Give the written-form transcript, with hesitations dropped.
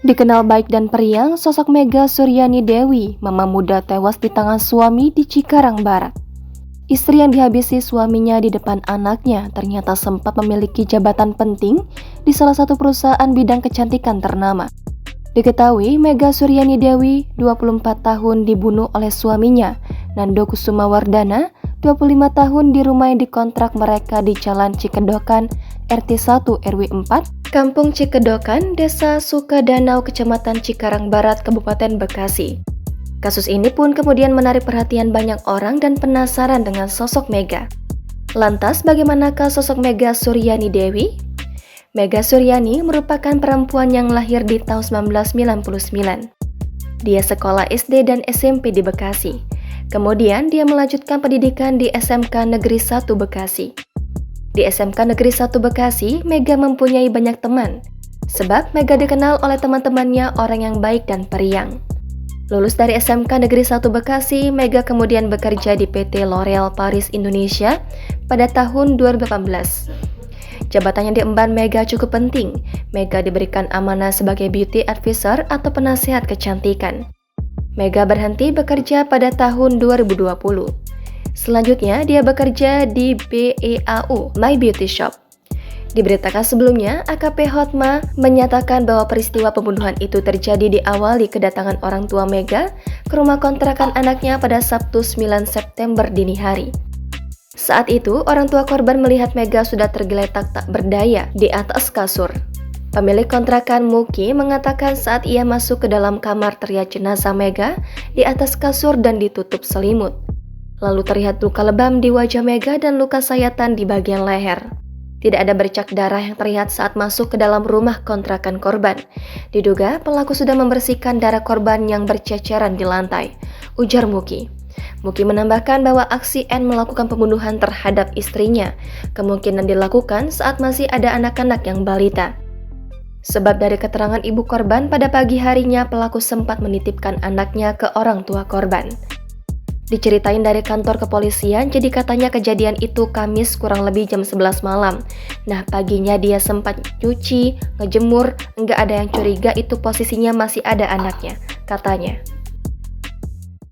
Dikenal baik dan periang, sosok Mega Suryani Dewi, mama muda tewas di tangan suami di Cikarang Barat. Istri yang dihabisi suaminya di depan anaknya ternyata sempat memiliki jabatan penting di salah satu perusahaan bidang kecantikan ternama. Diketahui Mega Suryani Dewi, 24 tahun, dibunuh oleh suaminya, Nando Kusuma Wardana, 25 tahun, di rumah yang dikontrak mereka di Jalan Cikedokan, RT 1 RW 4, Kampung Cikedokan, Desa Sukadanau, Kecamatan Cikarang Barat, Kabupaten Bekasi. Kasus ini pun kemudian menarik perhatian banyak orang dan penasaran dengan sosok Mega. Lantas bagaimanakah sosok Mega Suryani Dewi? Mega Suryani merupakan perempuan yang lahir di tahun 1999. Dia sekolah SD dan SMP di Bekasi. Kemudian dia melanjutkan pendidikan di SMK Negeri 1 Bekasi. Di SMK Negeri 1 Bekasi, Mega mempunyai banyak teman. Sebab Mega dikenal oleh teman-temannya orang yang baik dan periang. Lulus dari SMK Negeri 1 Bekasi, Mega kemudian bekerja di PT L'Oreal Paris Indonesia pada tahun 2018. Jabatan yang diemban Mega cukup penting. Mega diberikan amanah sebagai beauty advisor atau penasehat kecantikan. Mega berhenti bekerja pada tahun 2020. Selanjutnya, dia bekerja di BEAU, My Beauty Shop. Diberitakan sebelumnya, AKP Hotma menyatakan bahwa peristiwa pembunuhan itu terjadi diawali kedatangan orang tua Mega ke rumah kontrakan anaknya pada Sabtu 9 September dini hari. Saat itu, orang tua korban melihat Mega sudah tergeletak tak berdaya di atas kasur. Pemilik kontrakan Muki mengatakan saat ia masuk ke dalam kamar terlihat jenazah Mega di atas kasur dan ditutup selimut. Lalu terlihat luka lebam di wajah Mega dan luka sayatan di bagian leher. Tidak ada bercak darah yang terlihat saat masuk ke dalam rumah kontrakan korban. Diduga pelaku sudah membersihkan darah korban yang berceceran di lantai, ujar Muki. Muki menambahkan bahwa aksi N melakukan pembunuhan terhadap istrinya kemungkinan dilakukan saat masih ada anak-anak yang balita. Sebab dari keterangan ibu korban, pada pagi harinya pelaku sempat menitipkan anaknya ke orang tua korban. Diceritain dari kantor kepolisian, jadi katanya kejadian itu Kamis kurang lebih jam 11 malam. Nah, paginya dia sempat nyuci, ngejemur, nggak ada yang curiga itu posisinya masih ada anaknya, katanya.